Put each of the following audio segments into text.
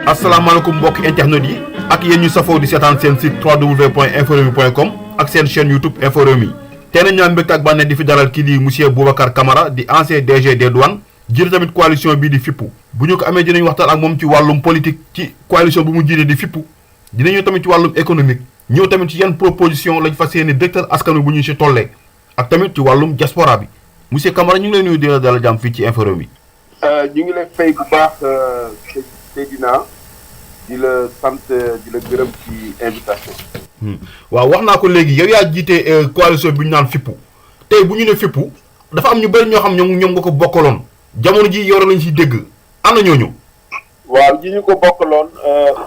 asalaamaaleykum mbokk internet yi ak yéen ñu safoo di seetaan seen site www.inforewmi.com ak seen chaîne YouTube Info Rewmi tey nag ñu am mbégte ak bànneex di fi dalal kii di monsieur Boubacar Camara di ancien DG des douanes jiite tamit coalition bii di fippu bu ñu ko amee dinañ waxtaan ak moom ci wàllum politique ci coalition bu mu jiite di fippu dinañu tamit ci wàllum économique ñëw tamit ci yan proposition lañ fas yéene directeur askan wi bu ñu si tollee ak tamit ci wàllum diaspora bi monsieur Camara ñu ngi lay nuyu di la dalal jàmm fii ci Info Rewmi. ñu ngi lay fay bu baax Seydina di la sant di la gërëm ci invitation. waaw wax naa ko léegi yow yaa jiite coalition bi ñu naan fippu tey bu ñu ne fippu dafa am ñu bëri ñoo xam ñoom nga ko bokkaloon jamono ji yore lañ si dégg ana ñooñu. waaw ñi ñu ko bokkaloon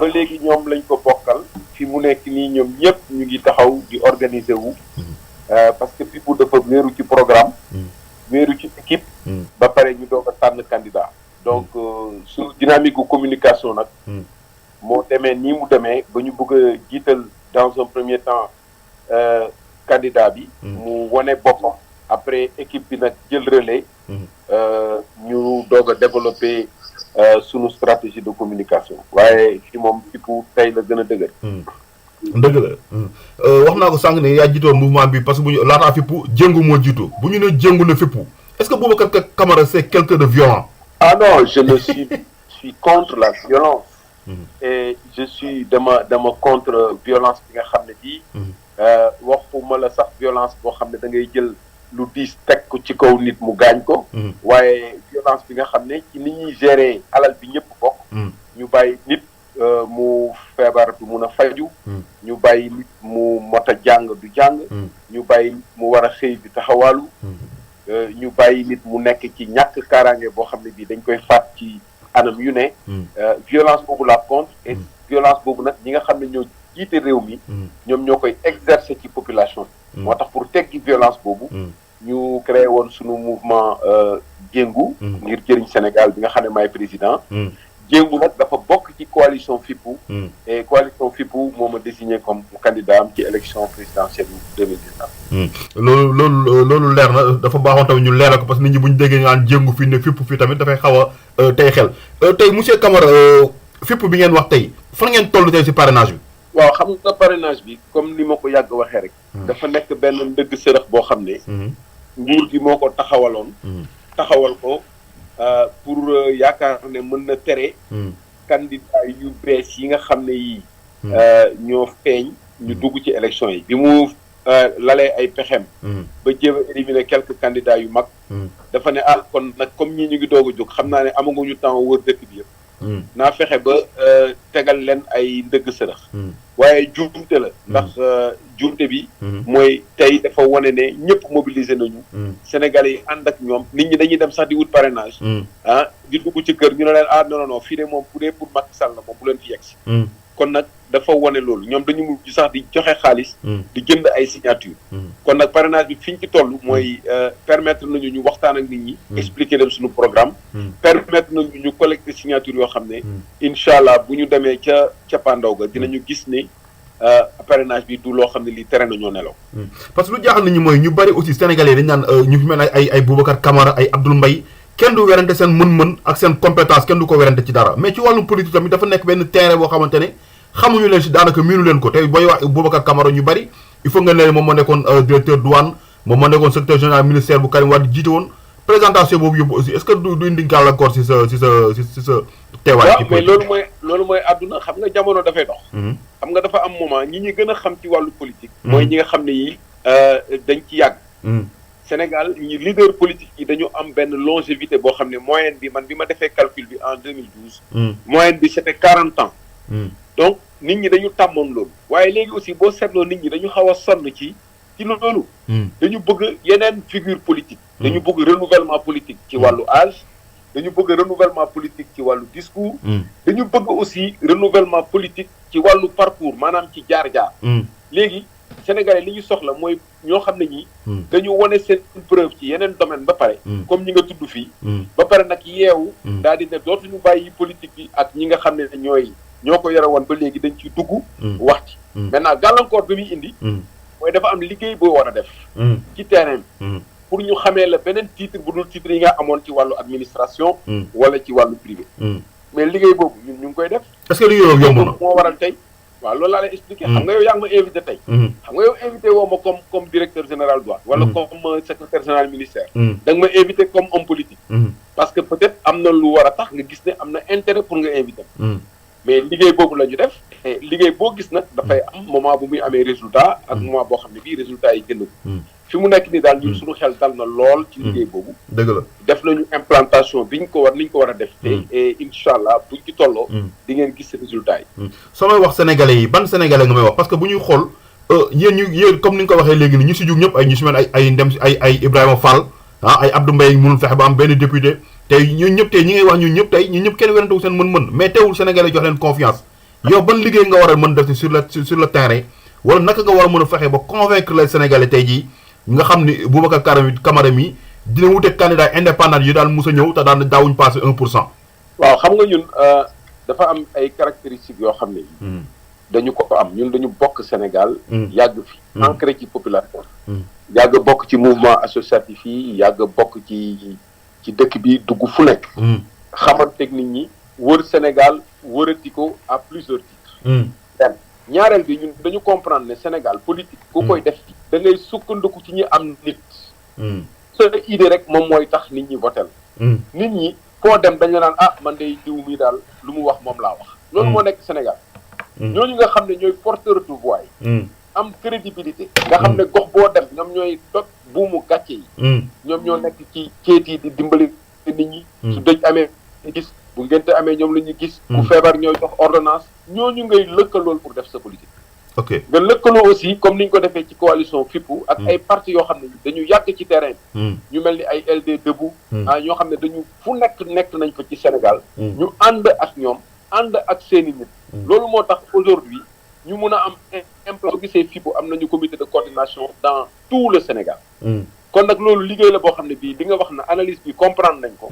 ba léegi ñoom lañ ko bokkal fi mu nekk nii ñoom ñëpp ñu ngi taxaw di organiser wu. parce que fippu dafa wéeru ci programme. wéeru ci équipe. ba pare ñu doog a tànn candidat. donc suñu dynamique gu communication nag. moo demee nii mu demee ba ñu bëgg a jiital dans un premier temps candidat bi. mu wane boppam. après équipe bi nag jël relais. ñu doog a développer sunu stratégie de communication. waaye fi moom fippu tey la gën a dëgër. dëgg la wax naa ko sànq ne yaa jiitoon mouvement bi parce que bu ñu laataa fippu jëngu moo jiitu bu ñu ne jëngu na fippu est-ce que Boubacar Camara c'est quelqu'un de violent. Ah non, je suis contre la violence. Et je suis dama contre violence bi nga xam ne bii. waxuma la sax violence boo xam ne da ngay jël lu diis teg ko ci kaw nit mu gaañ ko. waaye violence bi nga xam ne ci ni ñuy gérer alal bi ñëpp bokk. ñu bàyyi nit mu feebar du mun a faju. ñu bàyyi nit mu mot a jàng du jàng. ñu bàyyi nit mu war a xëy di taxawaalu. ñu bàyyi nit mu nekk ci ñàkk kaaraange boo xam ne bii dañ koy faat ci anam yu ne. violence boobu la contre et violence boobu nag ñi nga xam ne ñoo jiite réew mi. ñoom ñoo koy exercer ci population bi. moo tax pour teggi violence boobu. ñu créé woon sunu mouvement Jéngu. ngir jëriñ Sénégal bi nga xam ne maay président. Jéngu nag dafa bokk ci coalition fippu. et coalition fippu moo ma désigné comme candidat am ci élection présidentielle 2019. loolu leer na dafa baaxoon tamit ñu leeral ko parce que nit ñi bu ñu déggee naan jéngu fii ne fippu fii tamit dafay xaw a tey xel tey monsieur Camara fippu bi ngeen wax tey fan ngeen toll tey si parrainage bi. waaw xam nga parrainage bi comme ni ma ko yàgg waxee rek. dafa nekk benn ndëgg sërëx boo xam ne. nguur gi moo ko taxawaloon. taxawal ko pour yaakaar ne mën na tere. candidat yu bees yi nga xam ne yii. ñoo feeñ ñu dugg ci élection yi. bi mu lalee ay pexem ba jéem a éliminer quelques candidats yu mag. dafa ne kon nag comme ñii ñu ngi doog a jóg xam naa ne amaguñu temps wër dëkk bi yëpp. naa fexe ba tegal leen ay ndëgg sërëx. waaye juumte la. ndax juumte bi. mooy tey dafa wane ne ñëpp mobiliser nañu. Sénégalais yi ànd ak ñoom nit ñi dañuy dem sax di wut parrainage. di dugg ci kër ñu ne leen non fii de moom bu dee pour Macky Sall la moom bu leen fi yegg si. kon nag dafa wane loolu ñoom dañu mujj sax di joxe xaalis. di jënd ay signature. kon nag parrainage bi fi ñu ci toll mooy permettre nañu ñu waxtaan ak nit ñi. expliquer leen suñu programme. permettre nañu ñu collecter signature yoo xam ne. incha allah bu ñu demee ca cappaandaw ga dinañu gis ne parrainage bi du loo xam ne lii tere nañoo nelaw. parce que lu jaaxal nit ñi mooy ñu bari aussi sénégalais dañu naan ñu fi mel ne ay Boubacar Camara ay Abdoul Mbaye kenn du werante seen mën-mën ak seen compétence kenn du ko werante ci dara mais ci wàllum politique tamit dafa nekk benn terrain boo xamante ne xamuñu leen si daanaka miinu leen ko tey booy wax Boubacar Camara ñu bari il faut nga ne moom moo nekkoon directeur douane moom moo nekkoon secrétaire général ministère bu Karim Wade jiite woon présentation boobu yóbbu aussi est-ce que du indi gàllankoor si sa teewaay. waaw mais loolu mooy àdduna xam nga jamono dafay dox. xam nga dafa am moment ñi gën a xam ci wàllu politique. mooy ñi nga xam ne yi dañ ci yàgg. Sénégal ñi leader politique yi dañu am benn longévité boo xam ne moyenne bi man bi ma defee calcul bi en 2012. moyenne bi c'était 40 ans. donc nit ñi dañu tàmmoon loolu. waaye léegi aussi boo seetloo nit ñi dañu xaw a sonn ci loolu. dañu bëgg yeneen figure politique. dañu bëgg renouvellement politique ci wàllu âge. dañu bëgg renouvellement politique ci wàllu discours. dañu bëgg aussi renouvellement politique ci wàllu parcours maanaam ci jaar-jaar. léegi Sénégalais li ñu soxla mooy ñoo xam ne ñi dañu wane seen preuve ci yeneen domaine ba pare. comme ñi nga tudd fii. ba pare nag yeewu. daal di ne dootuñu bàyyi politique bi ak ñi nga xam ne ñoo ko yore woon ba léegi dañ ciy dugg. wax ci maintenant gàllankoor bi muy indi. mooy dafa am liggéey boo war a def. ci terrain bi. pour ñu xamee la beneen titre bu dul titre yi nga amoon ci wàllu administration. wala ci wàllu privé. mais liggéey boobu ñun ñu ngi koy def. est-ce que liggéey boobu yomb na moo waral tey. waaw loolu laa lay expliqué. xam nga yow yaa ngi ma invité tey. xam nga yow invité woo ma comme directeur général douane. wala comme secrétaire général ministère. da nga ma invité comme homme politique. parce que peut-être am na lu war a tax nga gis ne am na intérêt pour nga invité. mais liggéey boobu la ñu def. et liggéey boo gis nag dafay am moment bu muy amee résultat ak moment boo xam ne bii résultat yi gën a. fi mu nekk nii daal ñun suñu xel dal na lool. ci liggéey boobu. dëgg la def nañu implantation bi ñu ko war a def. et incha allah buñ ci tolloo. di ngeen gis résultat yi. soo may wax sénégalais yi ban sénégalais nga may wax parce que bu ñuy xool yéen comme ni nga ko waxee léegi nii ñu si jug ñëpp ay ñu si mel ay ndem ay Ibrahima Fall ay Abdou Mbaye mënul fexe ba am benn député tey ñun ñëpp tey ñi ngay wax ñun ñëpp tey ñun ñëpp kenn werantewul seen mën-mën mais teewul sénégalais jox leen confiance yow ban liggéey nga war a mën def sur le terrain wala naka nga war a mën a fexe ba convaincre les sénégalais tey jii nga xam ni Boubacar Camara mi dina wute candidat indépendant yi daal mos a ñëw te daan daawuñ passé 1%. waaw xam nga ñun dafa am ay caractéristiques yoo xam ne dañu ko am ñun dañu bokk Sénégal. yàgg fi ancré ci population. yàgg bokk ci mouvement associatif yi yàgg bokk ci dëkk bi dugg fu nekk. xamanteeg nit ñi wër Sénégal wërati ko à plusieurs titres. ñaareel bi ñun dañu comprendre ne Sénégal politique ku koy def da ngay sukkandiku ci ñi am nit. sa idée rek moom mooy tax nit ñi votel nit ñi foo dem dañu naan man day diw mi daal lu mu wax moom laa wax. loolu moo nekk Sénégal. ñooñu nga xam ne ñooy porteur de voix yi. am crédibilité. nga xam ne gox boo dem ñoom ñooy dog buumu gàcce yi. ñoom ñoo nekk ci ceet yi di dimbali nit ñi. su dëj amee gis bu ngénte amee ñoom la ñuy gis. ku feebar ñooy jox ordonnance. ñooñu ngay lëkkalool pour def sa politique. ok nga lëkkaloo aussi comme ni ñu ko defee ci coalition Fippu ak ay partis yoo xam ne dañu yàgg ci terrain bi. ñu mel ni ay LD Debout. ñoo xam ne dañu fu nekk nañ fa ci Sénégal. ñu ànd ak ñoom ànd ak seeni nit. loolu moo tax aujourd'hui ñu mun a am implant soo gisee Fippu am nañu comité de coordination dans tout le Sénégal. kon nag loolu liggéey la boo xam ne bii di nga wax na analyse bi comprendre nañ ko.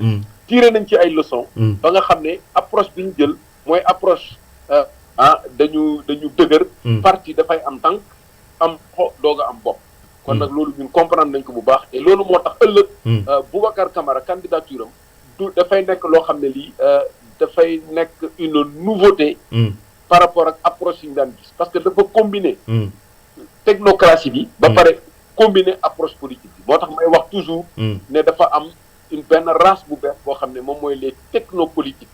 tiré nañ ci ay leçons. ba nga xam ne approche bi ñu jël mooy approche dañu dëgër. parti dafay am tànk am xo doog a am bopp. kon nag loolu ñun comprendre nañ ko bu baax et loolu moo tax ëllëg. Boubacar Camara candidature am du dafay nekk loo xam ne lii dafay nekk une nouveauté. par rapport ak approche yi ñu daan gis parce que dafa combiner. technocratie bi. ba pare combiner approche politique bi moo tax may wax toujours. ne dafa am benn race bu bees boo xam ne moom mooy les technopolitiques.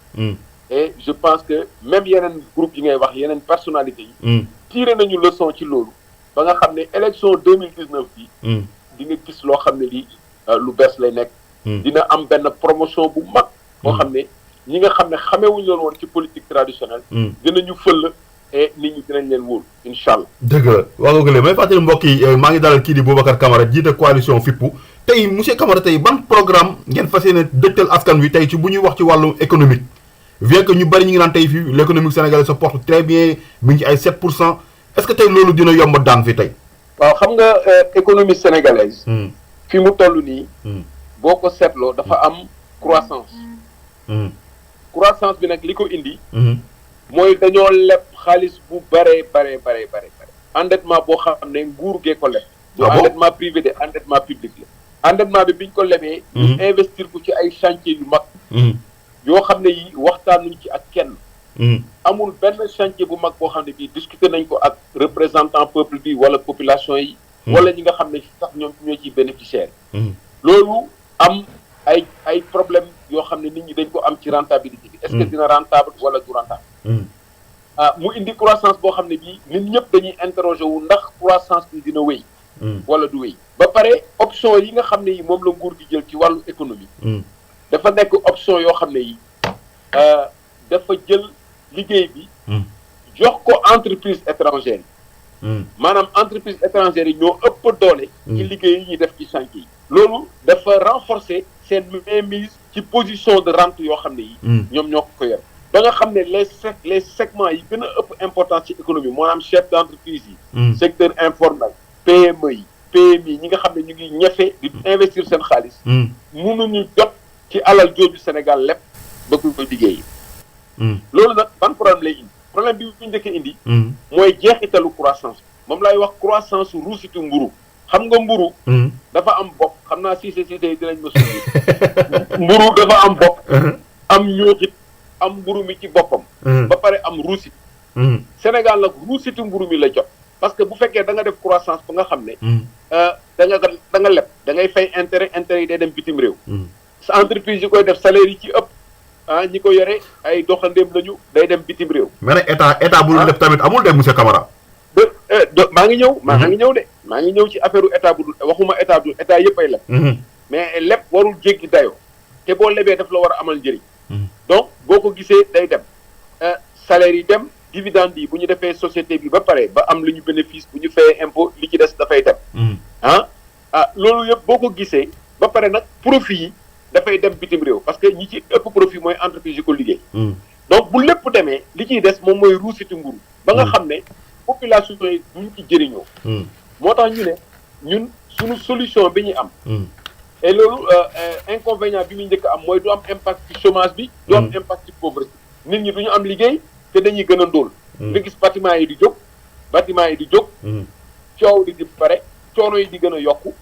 et je pense que même yeneen groupe yi ngay wax yeneen personnalités yi. tiré nañu leçon ci loolu. ba nga xam ne élection 2019 bi. di nga gis loo xam ne lii lu bees lay nekk. dina am benn promotion bu mag. boo xam ne ñi nga xam ne xamewuñu loolu woon ci politique traditionnelle. dinañu fël et nit ñi dinañ leen wóolu incha allah. dëgg la waaw nga may fàttali mbokk yi maa ngi dalal kii di Boubacar Camara jiite coalition Fippu tey monsieur Camara tey ban programme ngeen fas yéene dëgtal askan wi tey ci bu ñuy wax ci wàllu économique. bien que ñu bari ñu ngi naan tey fii l'économie sénégalaise se porte très bien mi ngi ci ay 7% est-ce que tey loolu dina yomb daan fi tey. waaw xam nga économie sénégalaise. fi mu toll nii. boo ko seetloo dafa am croissance. croissance bi nag li ko indi. mooy dañoo leb xaalis bu bare. endettement boo xam ne nguur gee ko leb. du endettement privé de endettement public la. endettement bi biñ ko lebee. ñu investir ko ci ay chantier yu mag. yoo xam ne yi waxtaanuñ ci ak kenn. amul benn chantier bu mag boo xam ne bii discuter nañ ko ak représentant peuple bi wala population yi. wala ñi nga xam ne sax ñoom ñoo ciy bénéficiaire. loolu am ay problème yoo xam ne nit ñi dañ ko am ci rentabilité bi. est-ce que dina rentable wala du rentable. mu indi croissance boo xam ne bii nit ñëpp dañuy interroger wu ndax croissance bi dina wéy. wala du wéy. ba pare option yi nga xam ne yi moom la nguur gi jël ci wàllu économie. dafa nekk option yoo xam ne yi dafa jël liggéey bi. jox ko entreprise étrangère yi. maanaam entreprise étrangère yi ñoo ëpp doole. ci liggéey yi ñuy def ci chantier yi. loolu dafa renforcer seen mainmise ci position de rente yoo xam ne yi. ñoom ñoo ko yor ba nga xam ne les segments yi gën a ëpp importance ci économie maanaam chef d'entreprise yi. secteur informel PME yi PMI ñi nga xam ne ñu ngi ñefe di investir seen xaalis. mënuñu jot ci alal jooju Sénégal lépp bëgg ko liggéey. loolu nag ban problème lay indi problème bi ñu njëkk indi. mooy jeexitalu croissance moom laay wax croissance su ruusitu mburu xam nga mburu dafa am bopp xam naa Cissé yi dinañ ma suñu mburu dafa am bopp am ñooxit am mburu mi ci boppam. ba pare am ruusit. Sénégal nag ruusitu mburu mi la jot. parce que bu fekkee da nga def croissance ba nga xam ne. da nga leb da ngay fay intérêt yi day dem bitim réew. sa entreprise yi koy def salaire yi ci ëpp ñi ko yore ay doxandéem lañu day dem bitim réew. mais nag état bu def tamit amul de monsieur Camara. maa ngi ñëw maa ngi ñëw ci affaire état bu waxuma état yëpp ay leb. mais leb warul jéggi dayoo te boo lebee daf la war a amal njëriñ. donc boo ko gisee day dem salaire yi dem dividende yi bu ñu defee société bi ba pare ba am lu ñu bénéfice bu ñu fayee impôt li ci des dafay dem. loolu yëpp boo ko gisee ba pare nag profit yi dafay dem bitim réew parce que ñi ci ëpp profit mooy entreprise yi ko liggéey. donc bu lépp demee li ciy des moom mooy ruusiti mburu ba nga xam ne population yi duñ ci jëriñoo. moo tax ñu ne ñun suñu solution bi ñu am. et loolu inconvénient bi muy njëkk am mooy du am impact ci chômage bi. du am impact ci pauvreté. nit ñi du ñu am liggéey te dañuy gën a ndóol. nga gis bâtiment yi di jóg coow di pare coono yi di gën a yokku.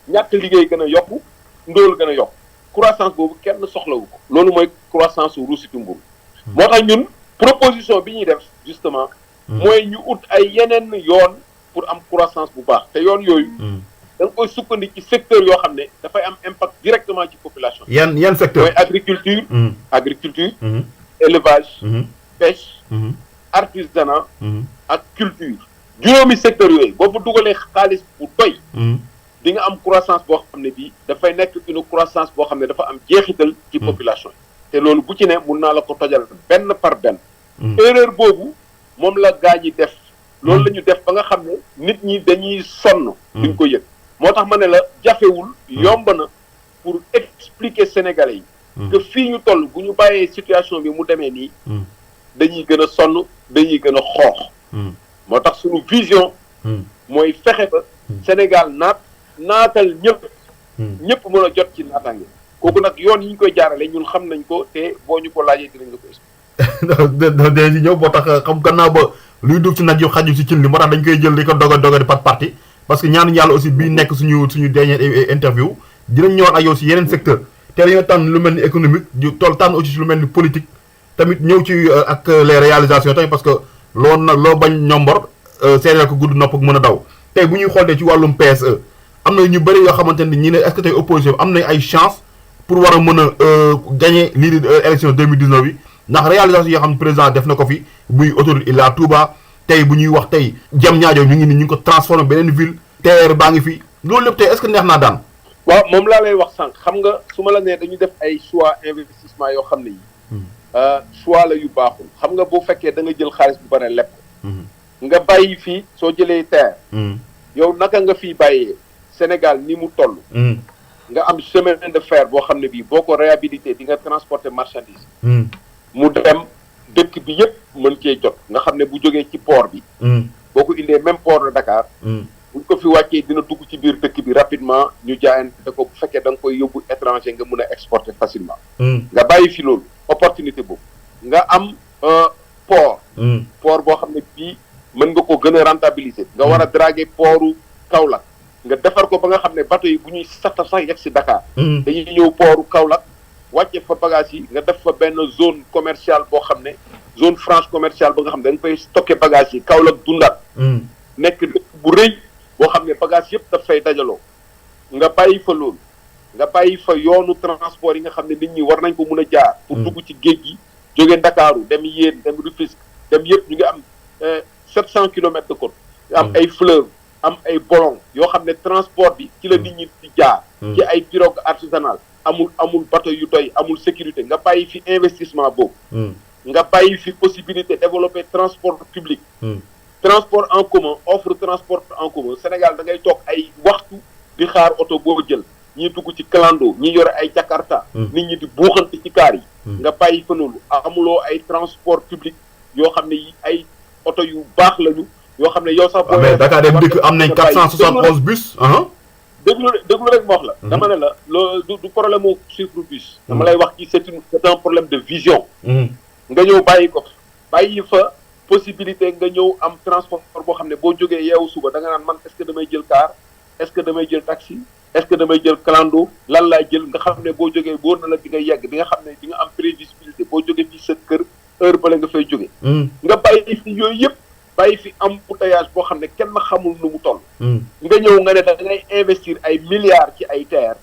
ñàkk liggéey gën a yokku ndóol gën a yokku croissance boobu kenn soxlawu ko. loolu mooy croissance su ruusitu mburu moo tax ñun proposition bi ñuy def justement. mooy ñu ut ay yeneen yoon pour am croissance bu baax te yoon yooyu. da nga koy sukkandi ci secteur yoo xam ne dafay am impact directement ci population. yan secteur mooy agriculture. élevage. pêche. artisanat. ak culture. juróomi secteur yooyu boo fa dugalee xaalis bu doy. di nga am croissance boo xam ne bii dafay nekk une croissance boo xam ne dafa am jeexital ci population yi. te loolu bu ci ne mun naa la ko tojal benn par benn. erreur boobu moom la gaa ñi def. loolu la ñu def ba nga xam ne nit ñi dañuy sonn. duñ ko yëg. moo tax ma ne la jafewul yomb na pour expliquer Sénégalais yi que fii ñu toll bu ñu bàyyee situation bi mu demee nii dañuy gën a sonn dañuy gën a xoox moo tax suñu vision mooy fexe ba Sénégal naatal ñëpp mën a jot ci naataange kooku nag yoon yi ñu koy jaarale ñun xam nañ ko te boo ñu ko laajee dinañ la ko expliquer dinañ ci ñëw boo tax xam gannaaw ba luy dugg ci nag yu xaju ci cin li moo tax dañ koy jël di ko doga par partie parce que ñaan yàlla aussi bii nekk suñu dernière interview dinañ ñëwaat ak yow si yeneen secteur te dañoo tànn lu mel ni économique di tànn aussi lu mel ni politique tamit ñëw ci ak les réalisations tamit parce que loo bañ ñombor seereel ko gudd nopp ak mën a daw tey bu ñuy xoolee ci wàllum PSE am na ñu bëri yoo xamante ne ñi ne est-ce que tey opposition am nañ ay chance pour war a mën a gagner lii di élection 2019 bi ndax réalisation yoo xam ne président def na ko fi buy autoroute Ila Touba tey bu ñuy wax tey jam ñaajo ñu ngi ko transformé beneen ville TER baa ngi fi loolu lépp tey est-ce que neex naa daan. waaw moom laa lay wax sànq xam nga su ma la nee dañu def ay choix investissement yoo xam ne yi choix la yu baaxul xam nga boo fekkee da nga jël xaalis bu bare lepp nga bàyyi fii soo jëlee TER yow naka nga fii bàyyee Sénégal ni mu toll nga am chemin de fer boo xam ne bii boo ko réhabilité di nga transporter marchandise mu dem dëkk bi yëpp mën cee jot nga xam ne bu jógee ci port bi boo ko indee même port de Dakar buñ ko fi wàccee dina dugg ci biir dëkk bi rapidement ñu jaayante ko bu fekkee da nga koy yóbbu étranger nga mun a exporter facilement nga bàyyi fi loolu opportunité boobu nga am port boo xam ne bii mën nga ko gën a rentabiliser nga war a draguer portu Kaolack nga defar ko ba nga xam ne bateau yi bu ñuy sax yegg si Dakar dañuy ñëw portu Kaolack wàcce fa bagage yi nga def fa benn zone commerciale boo xam ne zone franche commerciale ba nga xam ne da nga fay stocké bagage yi Kaolack dundaat nekk dëkk bu rëy boo xam ne bagage yëpp daf fay dajaloo nga bàyyi fa loolu nga bàyyi fa yoonu transport yi nga xam ne nit ñi war nañ ko mun a jaar pour dugg ci géej gi jóge Ndakaaru dem Yène dem Rufisque dem yëpp ñu ngi am 700 kilomètres de côte am ay fleuve am ay bolon yoo xam ne transport bi ci la nit ñi di jaar ci ay pirogue artisanale amul bateau yu doy amul sécurité nga bàyyi fi investissement boobu nga bàyyi fi possibilité développer transport public transport en commun offre transport en commun Sénégal da ngay toog ay waxtu di xaar oto boo jël ñii dugg ci clando ñi yore ay Jakarta nit ñi di buuxante ci kaar yi nga bàyyi fa loolu amuloo ay transport public yoo xam ne yi ay oto yu baax lañu yoo xam ne yow sax boo mais Dakar dem dikk am nañ 471 bus déglu rek ma wax la dama ne la loolu du problème u chiffre bus dama lay wax ci c'est un problème de vision nga ñëw bàyyi fa possibilité nga ñëw am transport boo xam ne boo jógee yeewu suba da nga naan man est-ce que damay jël car est-ce que damay jël taxi est-ce que damay jël clando lan laay jël nga xam ne boo jógee wóor na la di nga yegg di nga xam ne di nga am prévisibilité boo jógee fii sa kër heure ba la nga fay jóge nga bàyyi fi yooyu yëpp bàyyi fi embouteillage boo xam ne kenn xamul nu mu toll. nga ñëw nga ne da ngay investir ay milliards ci ay terres.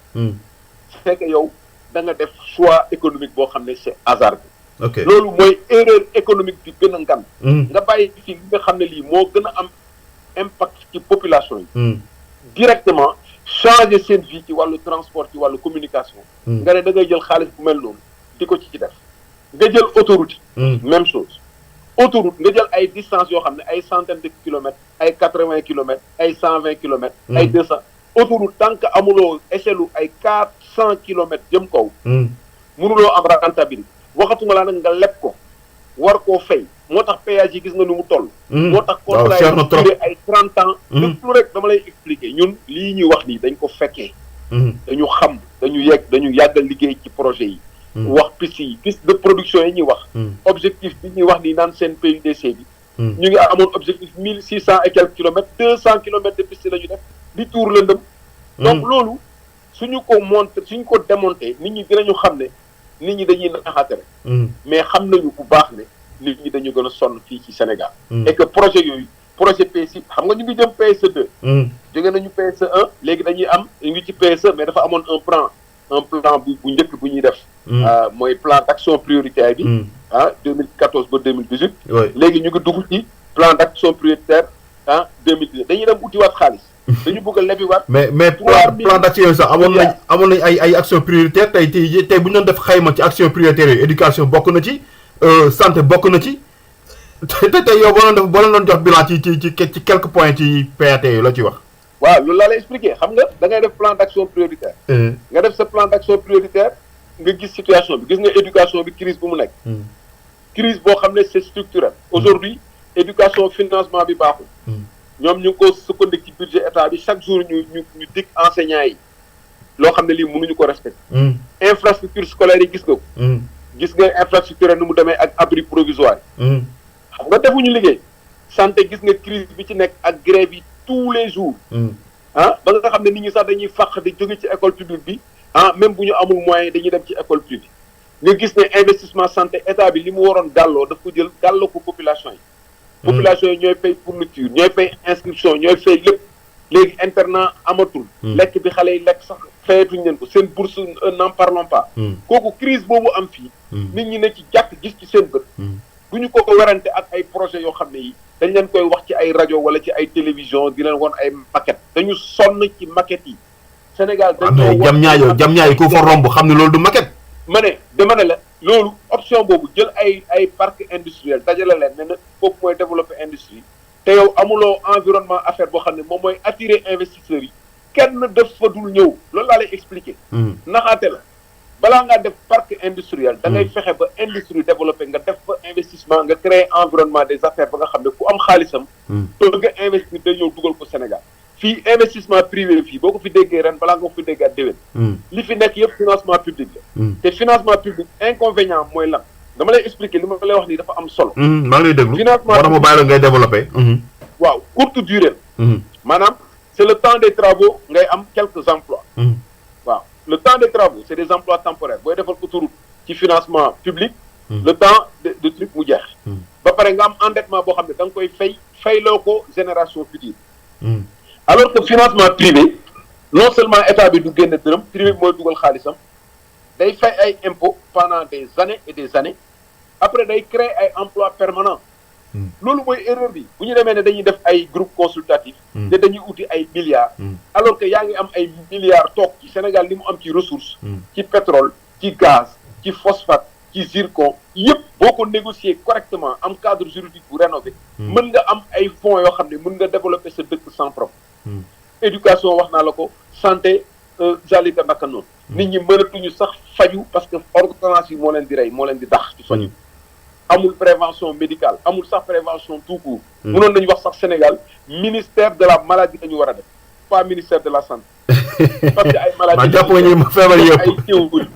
fekk yow da nga def choix économique boo xam ne c'est hasardeux. ok loolu mooy erreur économique bi gën a ngan. nga bàyyi fi li nga xam ne lii moo gën a am impact ci population yi. directement changer seen vie ci wàllu transport ci wàllu communication. nga ne da ngay jël xaalis bu mel noonu di ko ci def. nga jël autoroute yi. même chose. autoroute nga jël ay distance yoo xam ne ay centaine de kilomètres ay 80 kilomètres ay 120 kilomètres. ay 200 autoroute tant que amuloo échelle ay 400 kilomètres jëm kaw. mënuloo am rentabilité waxatuma laa nag nga leb ko war koo fay moo tax péage yi gis nga nu mu toll. moo tax contrat yi duré ay 30 ans. lépp lu rek dama lay expliquer ñun lii ñuy wax nii dañ ko fekkee. dañu xam dañu yàggal liggéey ci projet yi. wax piste de production yi ñuy wax. objectif bi ñuy wax ni naan seen PUDC bi. ñu ngi amoon objectif 1600 et quelques kilomètres 200 kilomètres de piste la ñu def di tuur lëndëm. donc loolu suñu ko démonté nit ñi dinañu xam ne nit ñi dañuy naxaate rek. mais xam nañu bu baax ne nit ñi dañu gën a sonn fii ci Sénégal. et que projet yooyu projet PSI xam nga ñu ngi jëm PSE 2. jóge nañu PSE 1 léegi dañuy am ñu ngi ci PSE mais dafa amoon un plan bu njëkk bu ñuy def. mooy plan d'action prioritaire bi. 2014 ba 2018. léegi ñu ngi dugg ci plan d'action prioritaire 2018 dañuy dem utiwaat xaalis. dañu bëgg a lebiwaat. mais plan d'action yooyu sax amoon nañ ay action prioritaire tey bu ñu doon def xayma ci action prioritaire yooyu éducation bokk na ci santé bokk na ci tey yow boo leen doon jox bilan ci quelques points ci PAT yooyu la ci wax. waaw loolu laa lay expliquer xam nga da ngay def plan d'action prioritaire. nga def sa plan d'action prioritaire nga gis situation bi gis nga éducation bi crise bu mu nekk. crise boo xam ne c'est structurel. aujourd'hui éducation financement bi baaxul. ñoom ñu ngi ko sukkandiku ci budget état bi chaque jour ñu dig enseignants yi loo xam ne lii mënuñu ko respecter. infrastructure scolaire yi gis nga ko. gis nga infrastructure nu mu demee ak abri provisoire yi. xam nga defuñu liggéey. santé gis nga crise bi ci nekk ak grève yi tous les jours. ba nga xam ne nit ñi sax dañuy fàq di jóge ci école publique bi même bu ñu amul moyen dañuy dem ci école publique nga gis ne investissement santé état bi li mu waroon gàlloo daf ko jël gàlloo ko population yi. population yi ñooy fay fourniture ñooy fay inscription ñooy fay lépp léegi internat amatul. lekk bi xale yi lekk sax fayatuñ leen ko seen bourse n'en parlons pas. kooku crise boobu am fii. nit ñi ne ci jàkk gis ci seen bët. du ñu ko werante ak ay projets yoo xam ne yi dañ leen koy wax ci ay rajo wala ci ay télévision di leen won ay maquette dañu sonn ci maquette yi. Sénégal dañoo wax jam ñaayo ko fa romb xam ne loolu du maquette. ma ne dama ne la loolu option boobu jël ay parc industriel dajale leen ne na foofu mooy développer industrie te yow amuloo environnement affaire boo xam ne moom mooy attirer investisseurs yi kenn def fa dul ñëw loolu laa lay expliquer. naxaate la balaa ngaa def parc industriel da ngay fexe ba industrie développé nga def fa investissement nga créer environnement des affaires ba nga xam ne ku am xaalisam. bëgg a investir day ñëw dugal ko Sénégal. fii investissement privé fii boo ko fi déggee ren balaa nga ko fi déggaat déwén. li fi nekk yëpp financement public la. te financement public inconvénient mooy lan dama lay expliquer li ma lay wax nii dafa am solo. maa ngi lay déglu financement war na ma bàyyi la ngay développé. waaw courte durée. maanaam c'est le temps des travaux ngay am quelques emplois. waaw le temps des travaux c'est des emplois temporaires booy defal autoroute ci financement public. le temps de truc mu jeex. ba pare nga am endettement boo xam ne da nga koy fayloo ko génération future. alors que financement privé non seulement état bi du génn dërëm privé bi mooy dugal xaalisam day fay ay impôts pendant des années et des années après day créer ay emplois permanents. loolu mooy erreur bi bu ñu demee ne dañuy def ay groupe consultatif te dañuy uti ay milliards. alors que yaa ngi am ay milliards toog ci Sénégal li mu am ci ressources. ci pétrole ci gaz ci phosphate ci zircon yëpp boo ko négocier correctement am cadre juridique bu rénové. mën nga am ay fonds yoo xam ne mën nga développer sa dëkk sans problème. éducation wax naa la ko santé jalika naka noonu. nit ñi mënatuñu sax faju parce que ordonnance yi moo leen di rey moo leen di dax ci faju amul prévention médicale amul sax prévention tout court. mënoon nañu wax sax Sénégal ministère de la maladie dañu war a def pas ministère de la santé. parce que ay maladies jàpp nga ñu feebar yëpp ay théorie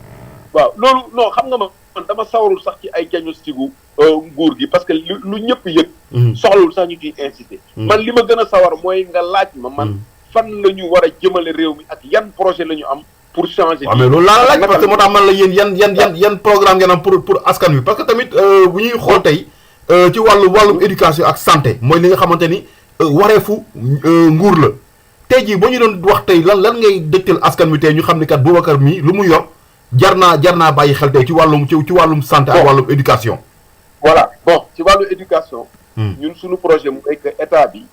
waaw loolu non xam nga man dama sawarul sax ci ay diagnostic gu nguur gi parce que lu ñëpp yëg. soxlawul sax ñu ciy insister. man li ma gën a sawar mooy nga laaj ma man fan la ñu war a jëmale réew mi ak yan projet la ñu am pour changer. waaw mais loolu laa la laaj parce que moo tax man la yéen yan programme ngeen am pour askan wi parce que tamit bu ñuy xool tey ci wàllum éducation ak santé mooy li nga xamante ni wareefu nguur la tey jii boo ñu doon wax tey lan ngay dëgtal askan wi tey ñu xam ni kat Boubacar mii lu mu yor jar naa bàyyi xel tey ci wàllum santé ak wàllum éducation. voilà bon ci wàllu éducation. ñun suñu projet mooy que état bi.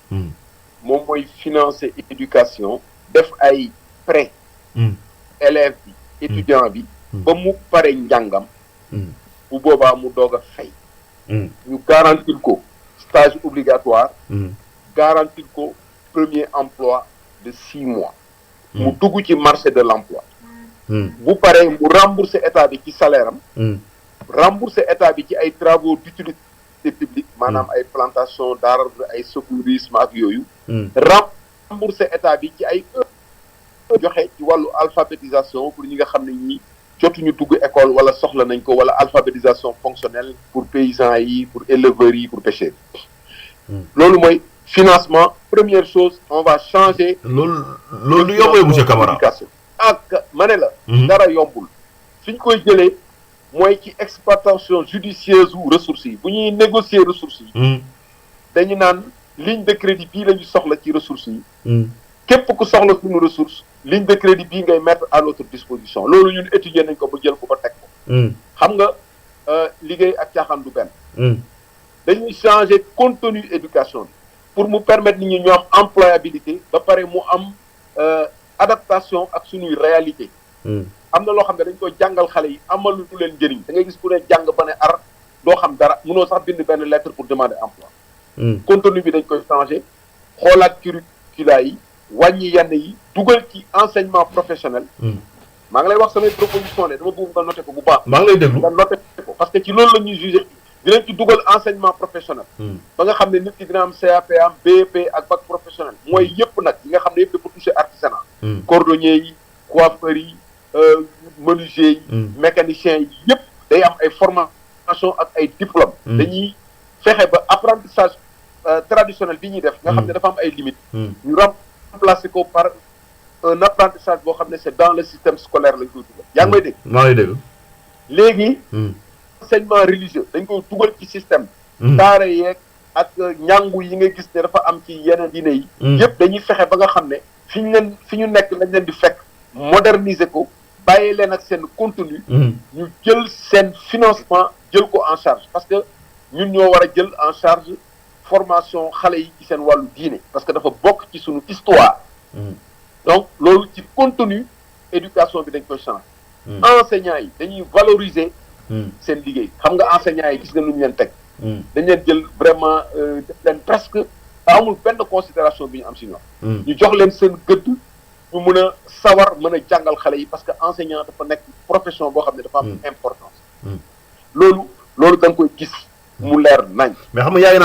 moom mooy financer éducation def ay prêt élève bi étudiant bi ba mu pare njàngam bu boobaa mu doog a fay ñu garantir ko stage obligatoire garantir ko premier emploi de 6 mois mu dugg ci marché de l'emploi bu paree mu rembourser état bi ci salaire am rembourser état bi ci ay travaux d'utilité publique maanaam ay plantation d'arbres ay secourisme ak yooyu rembourser état bi ci ay joxe ci wàllu alphabétisation pour ñi nga xam ne ñi jotuñu dugg école wala soxla nañ ko wala alphabétisation fonctionnelle pour paysans yi pour éleveurs yi pour pêcheurs yi loolu mooy financement première chose on va changer loolu yombul monsieur Camara ak ma ne la dara yombul fi ñu koy jëlee mooy ci exploitation judicieuse ou ressources yi bu ñuy négocier ressources yi dañu naan ligne de crédit bii la ñu soxla ci ressources yi képp ku soxla suñu ressource ligne de crédit bii ngay mettre à notre disposition loolu ñun étudier nañ ko ba jël ko ba teg ko xam nga liggéey ak caaxaan du benn dañuy changer contenu éducation bi pour mu permettre nit ñi ñu am employabilité ba pare mu am adaptation ak suñuy réalité am na loo xam ne dañ koy jàngal xale yi amalu leen njëriñ da ngay gis ku ne jàng ba ne ar doo xam dara mënoo sax bind benn lettre pour demander emploi contenu bi dañ koy changer xoolaat curricula yi wàññi yenn yi dugal ci enseignement professionnel maa ngi lay wax samay proposition ne dama bëgg nga noté ko bu baax maa ngi lay déglu nga noté ko parce que ci loolu la ñuy jugé dinañ ci dugal enseignement professionnel ba nga xam ne nit ki dina am CAP am BEP ak bac professionnel mooy yëpp nag yi nga xam ne yëpp dafa touché artisanat cordonnier yi coiffeurs yi menuisier yi mécanicien yi yëpp day am ay formation ak ay diplôme dañuy fexe ba apprentissage traditionnel bi ñuy def nga xam ne dafa am ay limites ñu remplacer ko par un apprentissage boo xam ne c'est dans le système scolaire lañ koy dugal yaa ngi may dégg maa ngi dégg léegi enseignement religieux dañ koy dugal ci système daara yeeg ak ñàngu yi nga gis ne dafa am ci yeneen diine yi yëpp dañuy fexe ba nga xam ne fi ñu nekk lañ leen di fekk moderniser ko bàyyi leen ak seen contenu ñu jël seen financement jël ko en charge parce que ñun ñoo war a jël en charge formation xale yi ci seen wàllu diine parce que dafa bokk ci suñu histoire donc loolu ci contenu éducation bi dañ koy changer enseignants yi dañuy valoriser seen liggéey xam nga enseignants yi gis nga nu ñu leen teg dañ leen jël vraiment def leen presque amul benn considération bi ñu am si ñoom ñu jox leen seen gëdd ñu mën a sawar mën a jàngal xale yi parce que enseignant dafa nekk profession boo xam ne dafa am importance loolu da nga koy gis mu leer nañ mais xam nga yaa ngi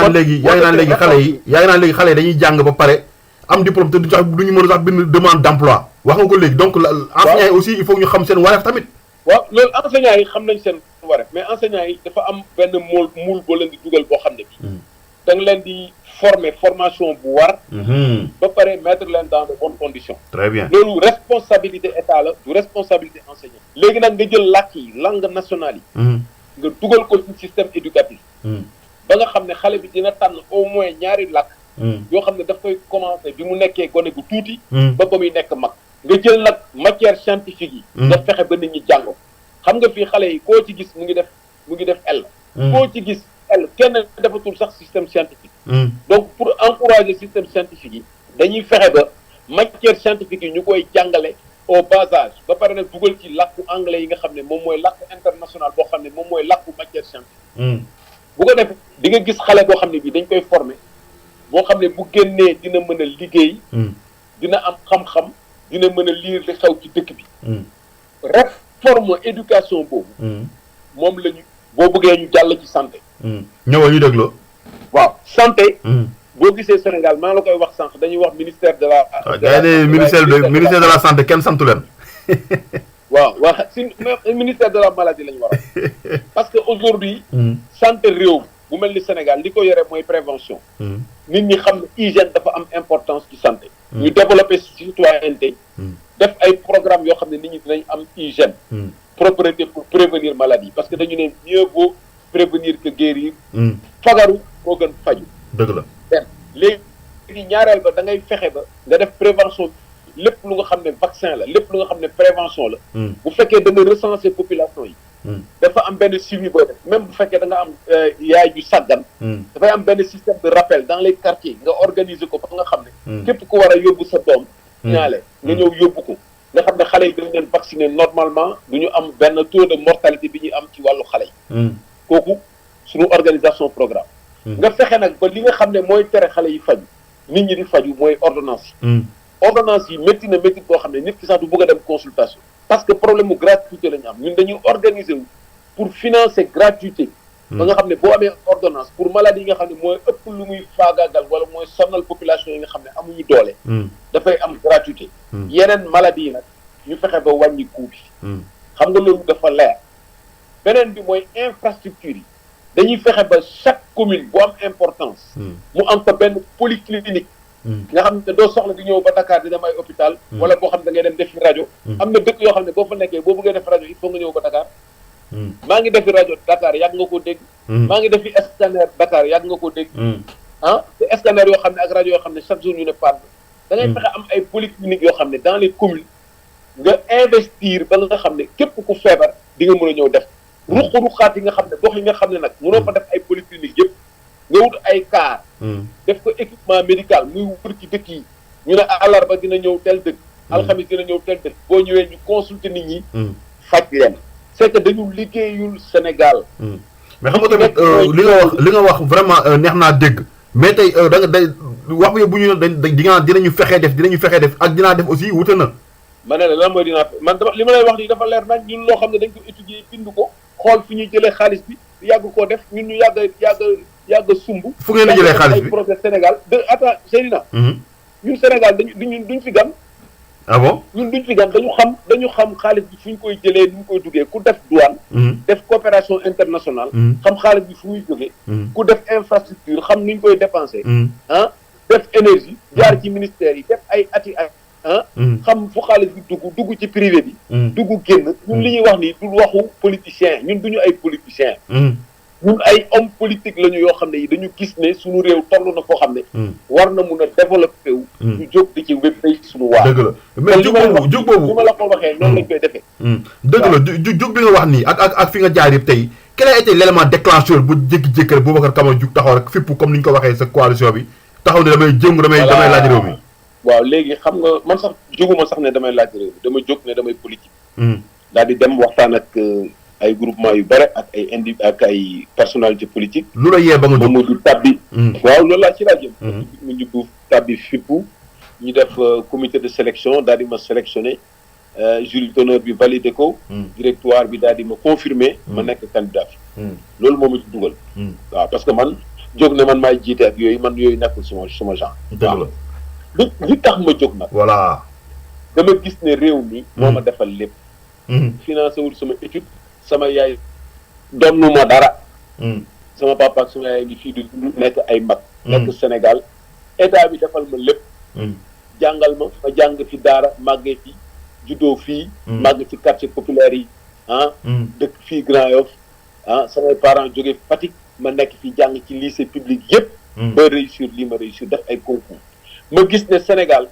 naan léegi xale yi dañuy jàng ba pare am diplôme te duñu mën a sax bind demande d'emploi wax nga ko léegi donc enseignants yi aussi il faut ñu xam seen wareef tamit waaw loolu enseignants yi xam nañ seen wareef mais enseignants yi dafa am benn muul boo leen di dugal boo xam ne bi da nga leen di formation bu war ba pare mettre leen dans de bonnes conditions très bien loolu responsabilité état la du responsabilité enseignant léegi nag nga jël làkk yi langue nationale yi nga dugal ko ci système éducatif ba nga xam ne xale bi dina tànn au moins ñaari làkk yoo xam ne daf koy commencer bi mu nekkee gone gu tuuti ba muy nekk mag nga jël nag matière scientifique yi nga fexe ba nit ñi jàngo xam nga fii xale yi koo ci gis mu ngi def L koo ci gis L kenn defatul sax système scientifique donc pour encourager système scientifique yi dañuy fexe ba matière scientifique yi ñu koy jàngale au bas âge ba pare nag dugal ci làkku anglais yi nga xam ne moom mooy làkku international boo xam ne moom mooy làkku matière scientifique bu ko def di nga gis xale boo xam ne bii dañ koy former boo xam ne bu génnee dina mën a liggéey dina am xam-xam dina mën a lire li xew ci dëkk bi réforme éducation boobu moom la ñu boo bëggee ñu jàll ci santé ñëwal ñu dégloo waaw santé boo gisee Sénégal maa la koy wax sànq dañuy wax ministère de la gars yi ministère de la santé kenn santu leen waaw si ministère de la maladie la ñu war a parce que aujourd'hui santé réew bu mel ni Sénégal li ko yore mooy prévention nit ñi xam ne hygiène dafa am importance ci santé ñu développer citoyenneté. def ay programme yoo xam ne nit ñi dinañ am hygiène. propreté pour prévenir maladie parce que dañu ne mieux vaut prévenir que guérir. fagaru moo gën faju. dëgg la. léegi ñaareel ba da ngay fexe ba nga def prévention lépp lu nga xam ne vaccin la lépp lu nga xam ne prévention la. bu fekkee da nga recenser population yi. dafa am benn suivi booy def même bu fekkee da nga am yaay ju sàggan. dafay am benn système de rappel dans les quartiers nga organiser ko ba nga xam ne. képp ku war a yóbbu sa doom. ñaale nga ñëw yóbbu ko. nga xam ne xale yi dañ leen vacciner normalement du ñu am benn taux de mortalité bi ñuy am ci wàllu xale yi. kooku suñu organisation programme. nga fexe nag ba li nga xam ne mooy tere xale yi faju nit ñi di faju mooy ordonnance yi. ordonnance yi métti na métti boo xam ne nit ki sax du bëgg a dem consultation. parce que problème mu gratuité la ñu am ñun dañuy organiser wu pour financer gratuité. ba nga xam ne boo amee ordonnance pour maladie yi nga xam ne mooy ëpp lu muy faagaagal wala mooy sonal population yi nga xam ne amuñu doole. dafay am gratuité. yeneen maladie yi nag ñu fexe ba wàññi coût bi. xam nga loolu dafa leer. beneen bi mooy infrastructure yi dañuy fexe ba chaque commune bu am importance. mu am fa benn polyclinique. nga xam ne doo soxla di ñëw ba Dakar di dem ay hôpital. wala boo xam ne da ngay dem defi rajo. am na dëkk yoo xam ne boo fa nekkee boo bëggee def rajo il faut nga ñëw ba Dakar. maa ngi defi rajo Dakar yàgg nga ko dégg. maa ngi defi scanner Dakar yàgg nga ko dégg. te scanner yoo xam ne ak rajo yoo xam ne chaque jour ñu ne panne. da ngay fexe am ay polycliniques yoo xam ne dans les communes nga investir ba nga xam ne képp ku feebar di nga mën a ñëw def. ruq-ruqaat yi nga xam ne gox yi nga xam ne nag mënoo fa def ay polycliniques yëpp nga wut ay car. def ko équipement médical muy wër ci dëkk yi ñu ne àllarba dina ñëw tel dëkk. alxamis dina ñëw tel dëkk boo ñëwee ñu consulter nit ñi. faj leen. c'est que dañu liggéeyul Sénégal. mais xam nga tamit li nga wax vraiment neex naa dégg mais tey da nga day wax bi bu ñu dinañu fexee def ak dinaa def aussi wute na. ma ne la lan mooy dinaa man dama li ma lay wax nii dafa leer nag ñun loo xam ne dañ ko étudier bind ko xool fi ñuy jëlee xaalis bi yàgg koo def ñun ñu yàgg sumb. fu ngeen di jëlee xaalis bi ay projet Sénégal attends Seydina. ñun Sénégal duñ fi gan. ah bon ñun duñ fi gan dañu xam xaalis bi fu ñu koy jëlee nu ñu koy duggee ku def douane. def coopération internationale. xam xaalis bi fu muy jógee. ku def infrastructure xam nu ñu koy dépenser. def énergie jaar ci ministère yi def ay ati xam fu xaalis bi dugg ci privé bi. dugg génn ñun li ñuy wax nii du waxu politicien ñun duñu ay politiciens. ñun ay homme politique lañu yoo xam ne yi dañu gis ne suñu réew toll na foo xam ne. war na mun a développé wu. ñu jóg di ci wébbay suñu waar. dëgg la mais jug boobu li ma la ko waxee noonu lañ koy defee. dëgg la jug bi nga wax nii ak fi nga jaar yëpp tey quel a été l'élément déclencheur bu jékki-jékki rek Boubacar Camara jug taxaw rek fipp comme ni ñu ko waxee sa coalition bi taxaw ne damay laaj réew mi. waaw léegi xam nga man sax jóguma sax ne damay laaj réew mi dama jóg ne damay politique. daal di dem waxtaan ak ay groupement yu bare ak ay personnalité politique. lu la yee ba nga jóg moom du tabbi. waaw loolu laa ci laa jëm. mu ñu tabbi fippu ñu def comité de sélection daal di ma sélectionné jury d'honneur bi validé ko. directoire bi daal di ma confirmé. ma nekk candidat fi. loolu moo ma ci dugal. waaw parce que man jóg ne man maay jiite ak yooyu man yooyu nekkul sama genre. dëgg la li tax ma jóg nag. voilà. dama gis ne réew mi. moo ma defal lépp. financé wul sama étude. sama yaay donnu ma dara. sama papa ak sama yaay ngi fii di nekk ay mag. nekk Sénégal état bi defal ma lépp. jàngal ma jàng fi daara màggee fi juddoo fii. màgg ci quartier populaire yi dëkk fii Grand Yoff samay parents jóge Fatick ma nekk fi jàng ci lycée public yépp ba réussir lii ma réussir def ay concours. ma gis ne Sénégal.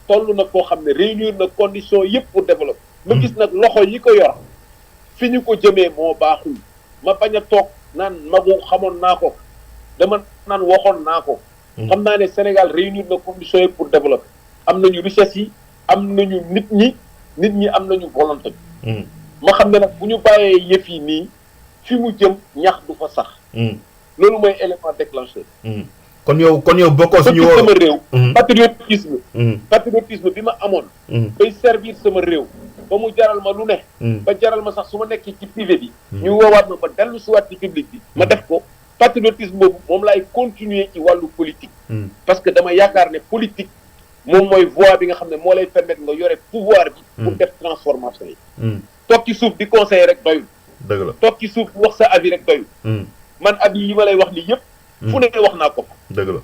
toll na foo xam ne réunir na conditions yépp pour développer. ma gis nag loxo yi ko yor. fi ñu ko jëmee moo baaxul ma bañ a toog naan magu xamoon naa ko dama naan waxoon naa ko. xam naa ne Sénégal réunir na conditions yi pour développer am nañu richesse yi am nañu nit ñi am nañu volonté bi. ma xam ne nag bu ñu bàyyee yëf yi nii fi mu jëm ñax du fa sax. loolu mooy élément déclencheur. kon yow bokkoo suñu woo sama réew. patriotisme bi ma amoon. bay servir sama réew. ba mu jaral ma lu ne. ba jaral ma sax su ma nekkee ci privé bi. ñu woowaat ma ba dellu si waat ci public bi. ma def ko patriotisme boobu moom laay continuer ci wàllu politique. parce que dama yaakaar ne politique moom mooy voie bi nga xam ne moo lay permettre nga yore pouvoir bi. pour def transformation yi. toog ci suuf di conseiller rek doyul. dëgg la toog ci suuf wax sa avis rek doyul. man avis yi ma lay wax nii yëpp. fu ne wax naa ko. dëgg la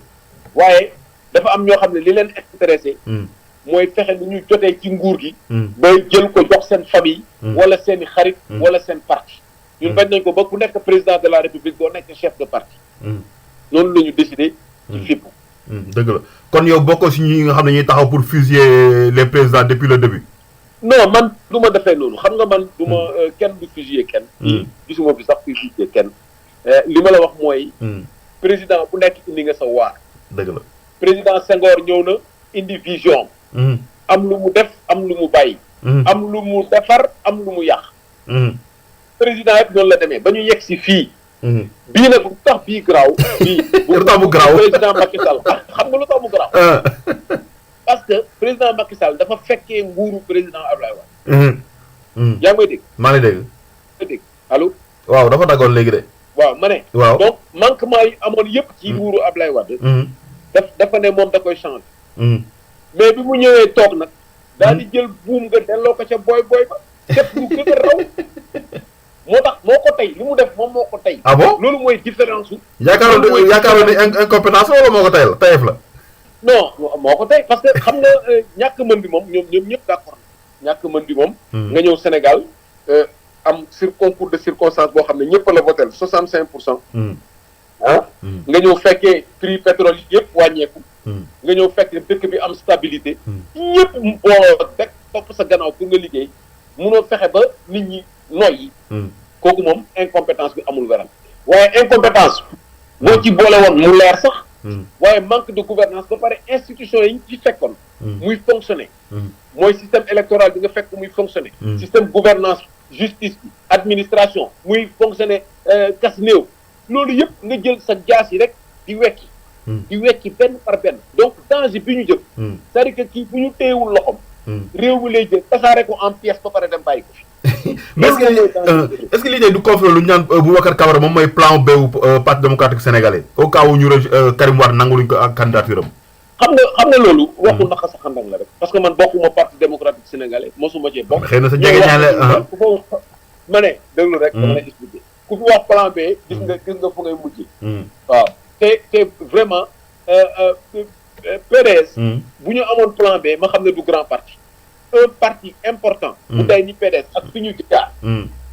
waaye dafa am ñoo xam ne li leen intéressé mooy fexe ni ñu jotee ci nguur gi bay jël ko jox seen famille wala seen i xarit wala seen parti ñun bañ nañ ko ba ku nekk président de la république doo nekk chef de parti noonu la ñu décidé ci FIPU dëgg la kon yow bokkoo si ñi nga xam ne ñuy taxaw pour fusiller les présidents depuis le début non man du ma defee noonu xam nga man du ma kenn du fusiller kenn gisuma fi sax kuy fusiller kenn li ma la wax mooy président bu nekk indi nga sa waar dëgg la président Senghor ñëw na indi vision am lu mu def am lu mu bàyyi am lu mu defar am lu mu yàq président yëpp noonu la demee ba ñu yegg si fii bii nag lu tax bii garaaw bii lu tax mu garaaw président Macky Sall xam nga lu tax mu garaaw parce que président Macky Sall dafa fekkee nguuru président Ablaye Wade yaa ngi may dégg maa ngi dégg dégg allo waaw dafa daggoon léegi de waaw ma ne waaw donc manquement yi amoon yëpp ci nguuru Ablaye Wade dafa ne moom da koy changer mais bi mu ñëwee toog nag daal di jël buum nga delloo ko ca booy ba def lu gën a raw moo ko tey li mu def moom moo ko tey ah bon loolu mooy différence su yaakaaroon ni incompétence wala moo ko tayal tayef la non moo ko tey parce que xam nga ñàkk mën bi moom ñoom ñëpp d'accord ñàkk mën bi moom nga ñëw Sénégal am concours de circonstance boo xam ne ñëpp la votel 65% nga ñëw fekkee prix pétrole yi yëpp wàññeeku nga ñëw fekk dëkk bi am stabilité ñëpp boo teg topp sa gannaaw pour nga liggéey munoo fexe ba nit ñi noyyi kooku moom incompétence bi amul weram waaye incompétence boo ci boole woon mu leer sax waaye manque de gouvernance ba pare institution yi ci fekkoon muy fonctionner mooy système électoral bi nga fekk muy fonctionner système gouvernance justice bi administration muy fonctionner kas néew loolu yëpp nga jël sa jaas yi rek di wekki benn par benn donc danger bi ñu jëm c'est-à-dire que kii bu ñu téyewul loxom réew mi lay jël tasaare ko en pièce ba pare dem bàyyi ko fi mais est-ce que lii lu ñu naan Boubacar Camara moom mooy plan B wu parti démocratique sénégalais au cas où ñu Karim Wade nanguluñ ko ak candidature am xam nga loolu waxu naka sa xandang la rek parce que man bokkuma parti démocratique sénégalais mosuma cee bokk xëy na sa jege ñaale ma ne déglu rek dama lay expliquer ku fi wax plan B gis nga fu ngay mujj waaw te vraiment PDS bu ñu amoon plan B ma xam ne du grand parti un parti important bu day ni PDS ak fi ñu jaar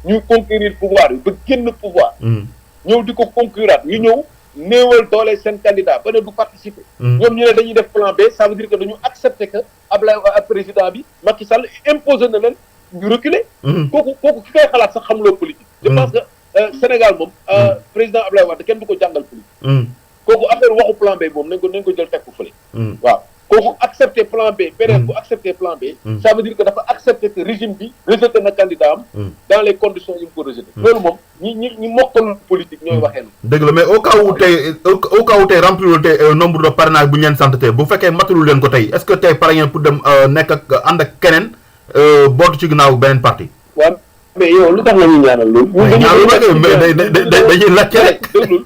ñu conquérir pouvoir yi ba génn pouvoir ñëw di ko concurraat ñu ñëw néewal doole seen candidat ba ne du participer ñoom ñu ne dañuy def plan B ça veut dire que dañu accepter que Ablaye président bi Macky Sall imposé na leen ñu reculer kooku ki koy xalaat sax xamuloo politique je pense que Sénégal moom président Ablaye Wade kenn du ko jàngal politique kooku affaire waxu plan B moom nañ ko jël teg ko fële waaw kooku accepter plan B PDS bu accepter plan B ça veut dire que dafa accepter que régime bi rejeté na candidat am dans les conditions yi mu ko rejeté loolu moom ñi mokkalul politique ñooy waxee na dëgg la mais au cas où tey remplirul tey nombre de parrainage bu ñu leen sant tey bu fekkee matalul leen ko tey est-ce que tey pare ngeen pour dem nekk ak ànd ak keneen bootu ci ginnaaw beneen parti waaw mais yow lu tax la ñuy ñaanal loolu mais dañuy laajte rek déglul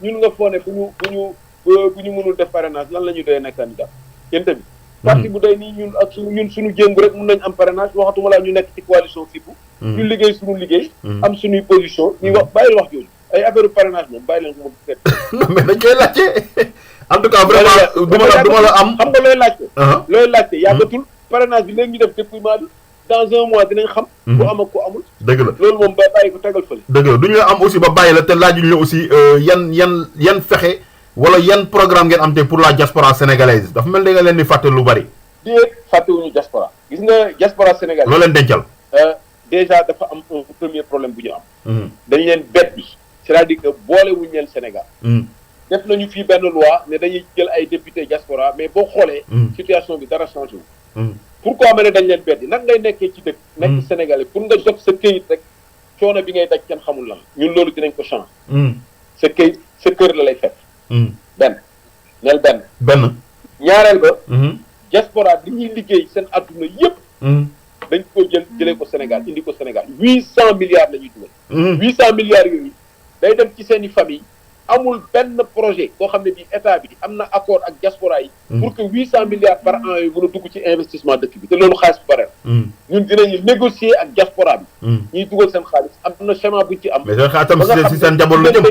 ñun nga foone bu ñu mënul def parrainage lan la ñuy doyee nekk candidat yéen tamit parti bu day nii ñun ak suñu jéngu rek mën nañ am parrainage waxatuma laa ñu nekk ci coalition FIPU ñu liggéey suñu liggéey am suñuy position ñuy wax bàyyil wax jooju ay affaire parrainage moom bàyyi leen ko moom seet non mais dañ koy laajte en tout cas vraiment duma la am xam nga looy laajte yàggatul parrainage bi léegi ñu def dépouillement bi dans un mois dinañ xam ku am ak ku amul dëgg la loolu moom ba bàyyi ko tegal fële dëgg la duñu la am aussi ba bàyyi la te laajuñu la aussi yan fexe wala yan programme ngeen am te pour la diaspora sénégalaise dafa mel ni nga leen di fàtte lu bari déet fàttewuñu diaspora gis nga diaspora sénégalaise loo leen dencal déjà dafa am un premier problème bu ñu am dañ leen bet bi c'est-à-dire que boolewuñu leen Sénégal def nañu fii benn loi ne dañuy jël ay député diaspora mais boo xoolee situation bi dara changé wu pourquoi ma ne dañ leen beddi nag ngay nekkee ci dëkk nekk sénégalais pour nga jot sa këyit rek coono bi ngay daj kenn xamul lan ñun loolu dinañ ko changer sa këyit sa kër la lay fekk benn ñaareel ba diaspora bi ñuy liggéey seen adduna yëpp dañ ko jëlee ko Sénégal indi ko Sénégal 800 milliards la ñuy dugal 800 milliards yooyu day dem ci seen i famille amul benn projet boo xam ne bii état bi am na accord ak diaspora yi pour que 800 milliards par an yooyu mën a dugg ci investissement dëkk bi te loolu xaalis bu bare ñun dinañu négocier ak diaspora bi ñuy dugal seen xaalis am na schéma buñ ci am mais seen xaalis tam si seen njaboot la jëm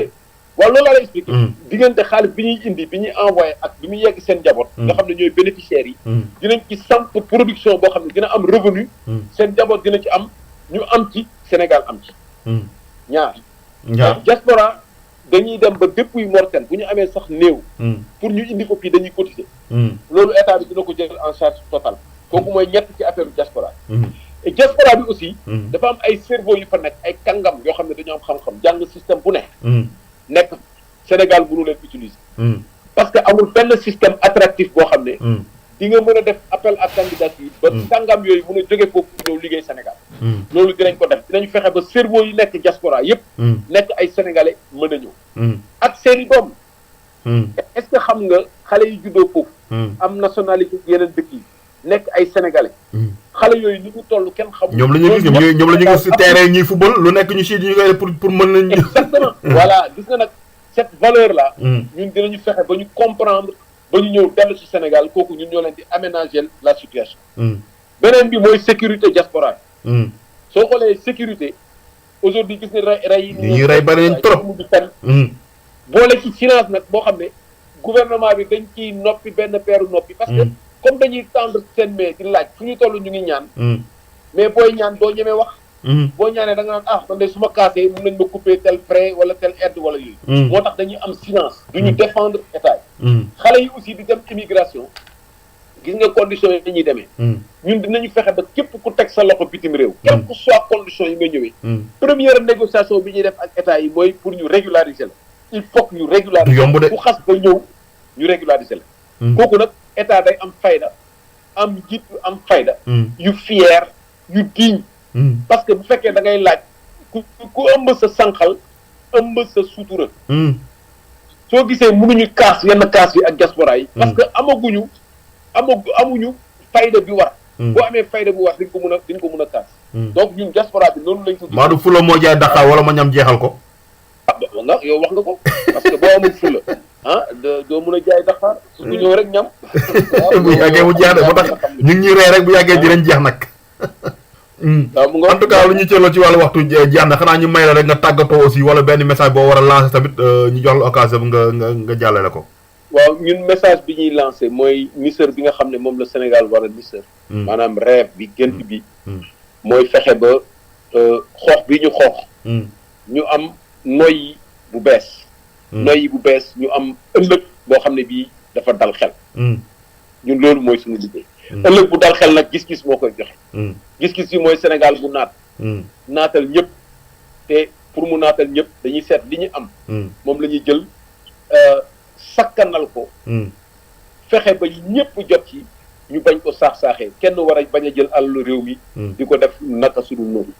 waaw loolu laa lay expliqué. diggante xaalis bi ñuy indi bi ñuy envoyé ak bi muy yegg seen njaboot. nga xam ne ñooy bénéficiaires yi. dinañ ci samp production boo xam ne dina am revenu. seen njaboot dina ci am ñu am ci Sénégal am ci. ñaar diaspora dañuy dem ba depuis mortel bu ñu amee sax néew. pour ñu indi ko fii dañuy cotiser. loolu état bi dina ko jël en charge totale. kooku mooy ñett ci affaire diaspora. et diaspora bi aussi. dafa am ay cerveau yu fa nekk ay kàngam yoo xam ne dañoo am xam-xam jàng système bu ne. nekk Sénégal mënu leen utiliser. parce que amul benn système attractif boo xam ne. di nga mën a def appel à candidature. ba kàngam yooyu mën a jóge foofu ñëw liggéey Sénégal. loolu dinañ ko def dinañ fexe ba cerveau yi nekk diaspora yépp nekk ay sénégalais mën a ñëw. ak seeni doom. est-ce que xam nga xale yi juddoo foofu. am nationalité yeneen dëkk yi. nekk ay sénégalais. xale yooyu ni ñu toll kenn xamul. ñoom la ñuy gis ñoom la ñuy gis si terrain ñuy football lu nekk ñu si ñu koy pour mën nañ. exactement voilà gis nga nag cette valeur là. ñun dinañu fexe ba ñu comprendre ba ñu ñëw dellu si Sénégal kooku ñun ñoo leen di aménager la situation. beneen bi mooy sécurité diaspora bi. soo xoolee sécurité aujourd'hui gis nga rey yi. ñuy rey bari nañ trop boole ci finance nag boo xam ne gouvernement bi dañ ciy noppi benn peeru noppi parce que. comme dañuy tendre seen mais di laaj fu ñu toll ñu ngi ñaan. mais booy ñaan doo ñemee wax. boo ñaanee da nga naan man de su ma kaasee mën nañ ma couper tel prêt wala tel aide wala yooyu. moo tax dañuy am silence. du ñu défendre état yi. xale yi aussi di dem immigration gis nga conditions yi dañuy demee. ñun dinañu fexe ba képp ku teg sa loxo bitim réew. quelle que soit conditions yi nga ñëwee. première négociation bi ñuy def ak état yi mooy pour ñu régulariser la. il faut que ñu régulariser la ku xas ba ñëw ñu régulariser la. kooku nag. état day am fayda am njiit yu am fayda yu fier yu digne parce que bu fekkee da ngay laaj ku ëmb sa sànqal ëmb sa sutura soo gisee mënuñu kaas yenn kaas yi ak diaspora yi parce que amuñu fayda bi war boo amee fayda bu war diñ ko mën a kaas donc ñun diaspora bi noonu lañ ko maa du fula moo jaay Dakar wala ma ñam jeexal ko nga yow wax nga ko parce que boo amul fula doo mën a jaay Dakar su ko ñëw rek ñam. bu yàggee mu jeex de moo tax ñu ngi ñuy rey rek bu yàggee dinañ jeex nag. en tout cas lu ñu cërloo ci wàllu waxtu jeex na xanaa ñu may la rek nga tàggatoo aussi wala benn message boo war a lancer tamit ñu jox la occasion nga jàllale ko. waaw ñun message bi ñuy lancer mooy nisër bi nga xam ne moom la Sénégal war a nisër. maanaam rêve bi gént bi. mooy fexe ba xoox bi ñu xoox. ñu am noyyi bu bees. noyyi bu bees ñu am ëllëg boo xam ne bii dafa dal xel. ñun loolu mooy suñu liggéey. ëllëg bu dal xel nag gis-gis moo koy joxe. gis-gis yi mooy Sénégal bu naatal ñëpp te pour mu naatal ñëpp dañuy seet li ñu am. moom la ñuy jël sakkanal ko. fexe ba ñëpp jot ci ñu bañ ko saax-saaxee kenn war a bañ a jël alalu réew mi. di ko def naka sudul noonu.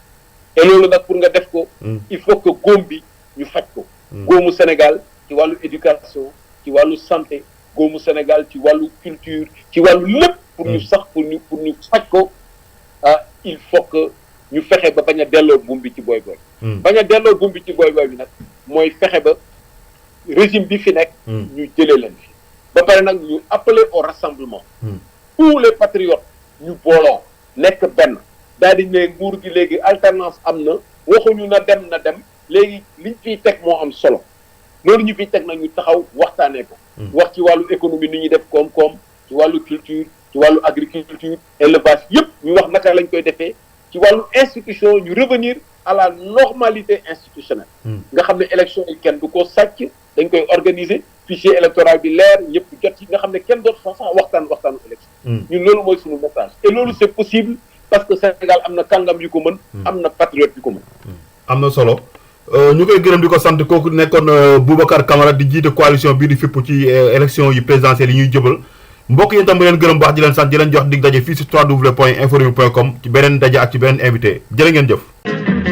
te loolu nag pour nga def ko. il faut que góom bi ñu faj ko. góomu Sénégal ci wàllu éducation ci wàllu santé góomu Sénégal ci wàllu culture ci wàllu lépp pour ñu sax pour ñu faj ko il faut que ñu fexe ba bañ a delloo buum bi ci boy boy bañ a delloo buum bi ci boy boy bi nag mooy fexe ba régime bi fi nekk ñu jëlee leen fi ba pare nag ñu appeler au rassemblement tous les patriotes ñu booloo nekk benn daal di ne nguur gi léegi alternance am na waxuñu na dem léegi liñ fiy teg moo am solo loolu ñu fiy teg nag ñu taxaw waxtaanee ko wax ci wàllu économie ni ñuy def koom-koom ci wàllu culture ci wàllu agriculture élevage yëpp ñu wax naka lañ koy defee ci wàllu institution ñu revenir à la normalité institutionnelle nga xam ne élection yi kenn du ko sàcc dañ koy organiser fichier électoral bi leer ñëpp jot ci nga xam ne kenn dootu sax waxtaanu élection ñun loolu mooy suñu message et loolu c'est possible parce que Sénégal am na kàngam yu ko mën am na patriote yu ko mën am na solo ñu koy gërëm di ko sant kooku nekkoon Boubacar Camara di jiite coalition bii di fipp ci élection yi présidentielles yi ñuy jëbal mbokk yi itam bu leen gërëm baax di leen sant di leen jox dig daje fii si www.informer.com ci beneen daje ak ci beneen invité jërë ngeen jëf